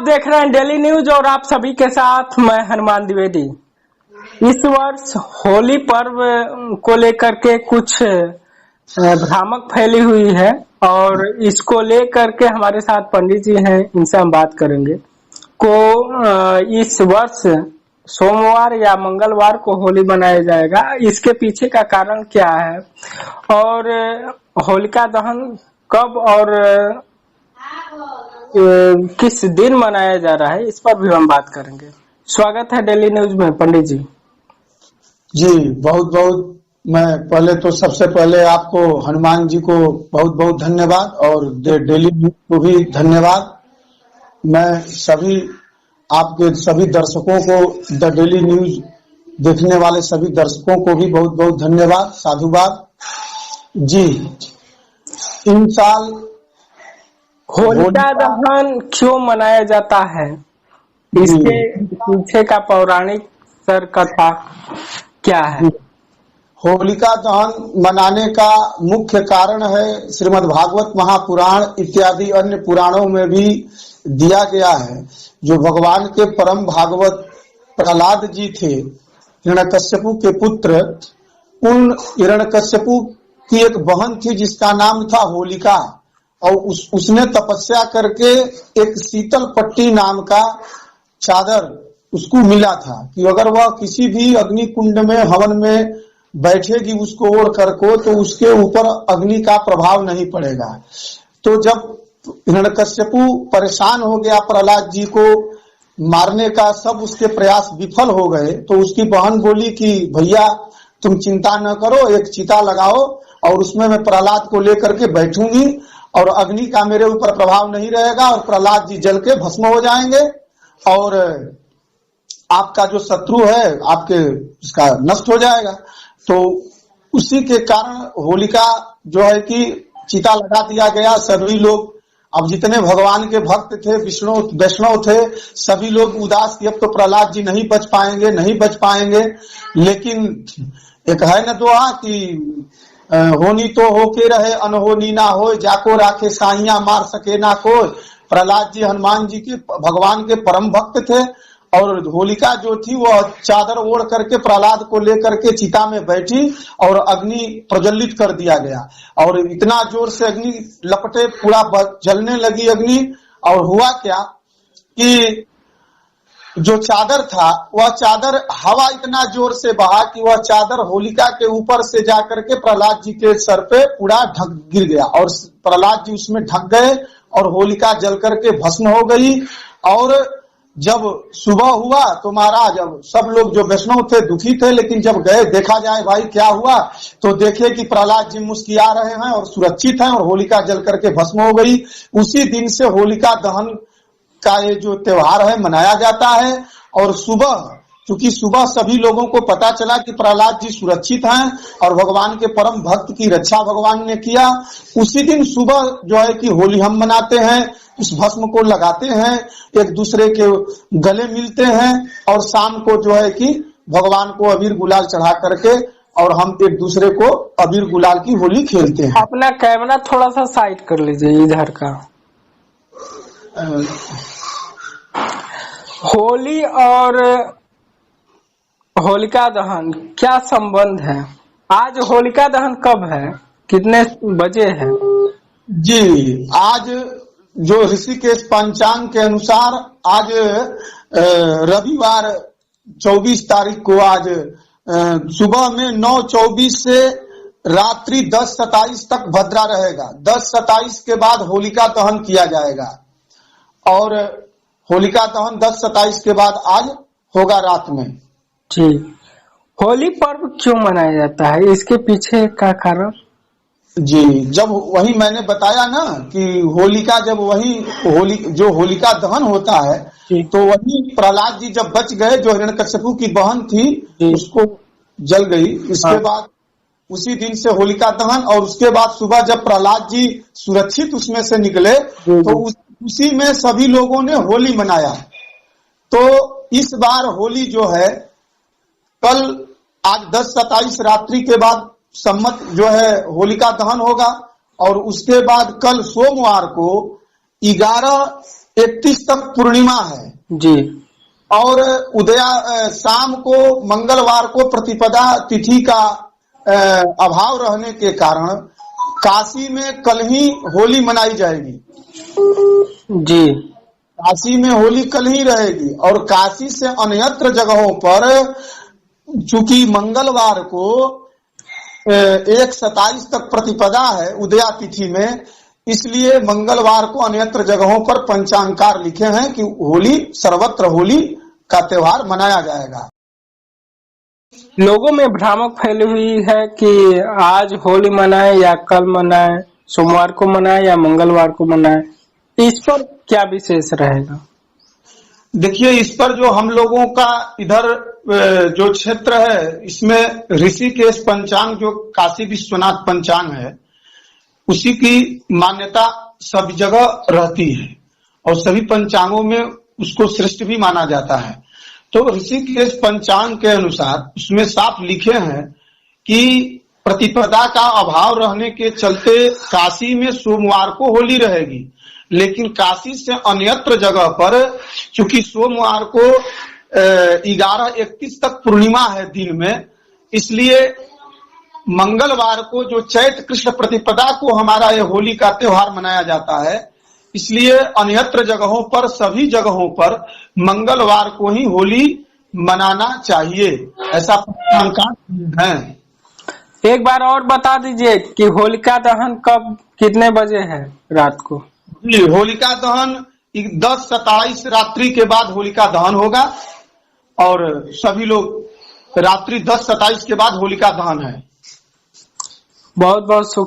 देख रहे हैं डेली न्यूज और आप सभी के साथ मैं हनुमान द्विवेदी। इस वर्ष होली पर्व को लेकर के कुछ भ्रामक फैली हुई है और इसको लेकर के हमारे साथ पंडित जी हैं, इनसे हम बात करेंगे। इस वर्ष सोमवार या मंगलवार को होली मनाया जाएगा, इसके पीछे का कारण क्या है और होलिका दहन कब और किस दिन मनाया जा रहा है, इस पर भी हम बात करेंगे। स्वागत है डेली न्यूज में पंडित जी। जी बहुत बहुत मैं सबसे पहले आपको हनुमान जी को बहुत बहुत धन्यवाद और डेली न्यूज को भी धन्यवाद। मैं आपके सभी दर्शकों को, द डेली न्यूज देखने वाले सभी दर्शकों को भी बहुत बहुत धन्यवाद, साधुवाद। जी, इन साल होलिका दहन क्यों मनाया जाता है, इसके पीछे का पौराणिक सर कथा क्या है? होलिका दहन मनाने का मुख्य कारण है श्रीमद् भागवत महापुराण इत्यादि अन्य पुराणों में भी दिया गया है। जो भगवान के परम भागवत प्रहलाद जी थे, हिरण्यकश्यपु के पुत्र, उन हिरण्यकश्यपु की एक बहन थी जिसका नाम था होलिका, और उसने तपस्या करके एक शीतल पट्टी नाम का चादर उसको मिला था कि अगर वह किसी भी अग्नि कुंड में हवन में बैठेगी उसको ओढ़ करको तो उसके ऊपर अग्नि का प्रभाव नहीं पड़ेगा। तो जब हिरण्यकश्यपु परेशान हो गया प्रहलाद जी को मारने का, सब उसके प्रयास विफल हो गए, तो उसकी बहन बोली कि भैया तुम चिंता न करो, एक चिता लगाओ और उसमें मैं प्रहलाद को लेकर के बैठूंगी और अग्नि का मेरे ऊपर प्रभाव नहीं रहेगा और प्रहलाद जी जल के भस्म हो जाएंगे और आपका जो शत्रु है आपके उसका नष्ट हो जाएगा। तो उसी के कारण होलिका जो है कि चिता लगा दिया गया। सभी लोग, अब जितने भगवान के भक्त थे, वैष्णव थे, सभी लोग उदास कि अब तो प्रहलाद जी नहीं बच पाएंगे। लेकिन एक है न दुआ कि होनी तो होके रहे, अनहोनी ना हो, जाको राखे साइया मार सके ना कोई। प्रहलाद जी हनुमान जी के भगवान के परम भक्त थे और होलिका जो थी वह चादर ओढ़ करके प्रहलाद को लेकर के चिता में बैठी और अग्नि प्रज्वलित कर दिया गया और इतना जोर से अग्नि लपटे, पूरा जलने लगी अग्नि। और हुआ क्या कि जो चादर था वह चादर, हवा इतना जोर से बहा कि वह चादर होलिका के ऊपर से जाकर के प्रहलाद जी के सर पे पूरा गिर गया और प्रहलाद जी उसमें ढक गए और होलिका जल करके भस्म हो गई। और जब सुबह हुआ तो महाराज, अब सब लोग जो वैष्णव थे दुखी थे, लेकिन जब गए देखा जाए भाई क्या हुआ, तो देखे कि प्रहलाद जी मुस्कुरा रहे हैं और सुरक्षित हैं और होलिका जल करके भस्म हो गई। उसी दिन से होलिका दहन का ये जो त्योहार है मनाया जाता है। और क्योंकि सुबह सभी लोगों को पता चला कि प्रहलाद जी सुरक्षित हैं और भगवान के परम भक्त की रक्षा भगवान ने किया, उसी दिन सुबह जो है कि होली हम मनाते हैं, उस भस्म को लगाते हैं, एक दूसरे के गले मिलते हैं और शाम को जो है कि भगवान को अबीर गुलाल चढ़ा करके और हम एक दूसरे को अबीर गुलाल की होली खेलते हैं। अपना कैमरा थोड़ा सा साइड कर लीजिए इधर का। होली और होलिका दहन क्या संबंध है? आज होलिका दहन कब है, कितने बजे है? जी, आज जो ऋषिकेश पंचांग के अनुसार आज रविवार 24 तारीख को आज सुबह में 9:24 से रात्रि 10:27 तक भद्रा रहेगा। 10:27 के बाद होलिका दहन किया जाएगा और होलिका दहन 10:27 के बाद आज होगा रात में। ठीक, होली पर्व क्यों मनाया जाता है, इसके पीछे का कारण? जी, जब वही मैंने बताया ना कि होलिका, जब जो होलिका दहन होता है तो वही प्रहलाद जी जब बच गए, जो हिरण्यकश्यपु की बहन थी उसको जल गई। इसके बाद उसी दिन से होलिका दहन, और उसके बाद सुबह जब प्रहलाद जी सुरक्षित उसमें से निकले तो उसी में सभी लोगों ने होली मनाया। तो इस बार होली जो है कल आज 10:27 रात्रि के बाद सम्मत जो है होलिका दहन होगा और उसके बाद कल सोमवार को 11 31 तक पूर्णिमा है जी और शाम को मंगलवार को प्रतिपदा तिथि का अभाव रहने के कारण काशी में कल ही होली मनाई जाएगी। जी काशी में होली कल ही रहेगी और काशी से अन्यत्र जगहों पर चूंकि मंगलवार को 1/27 तक प्रतिपदा है उदया तिथि में, इसलिए मंगलवार को अन्यत्र जगहों पर पंचांगकार लिखे हैं कि होली सर्वत्र होली का त्योहार मनाया जाएगा। लोगों में भ्रामक फैली हुई है कि आज होली मनाए या कल मनाए, सोमवार को मनाए या मंगलवार को मनाए, इस पर क्या विशेष रहेगा? देखिए, इस पर जो हम लोगों का इधर जो क्षेत्र है इसमें ऋषिकेश पंचांग जो काशी विश्वनाथ पंचांग है उसी की मान्यता सब जगह रहती है और सभी पंचांगों में उसको श्रेष्ठ भी माना जाता है। तो ऋषिकेश पंचांग के अनुसार उसमें साफ लिखे हैं कि प्रतिपदा का अभाव रहने के चलते काशी में सोमवार को होली रहेगी, लेकिन काशी से अन्यत्र जगह पर चूंकि सोमवार को 11:31 तक पूर्णिमा है दिन में, इसलिए मंगलवार को जो चैत्र कृष्ण प्रतिपदा को हमारा ये होली का त्योहार मनाया जाता है, इसलिए अन्यत्र जगहों पर सभी जगहों पर मंगलवार को ही होली मनाना चाहिए, ऐसा पंचांग है। एक बार और बता दीजिए कि होलिका दहन कब कितने बजे है रात को? जी, होलिका दहन 10/27 रात्रि के बाद होलिका दहन होगा और सभी लोग रात्रि 10/27 के बाद होलिका दहन है। बहुत बहुत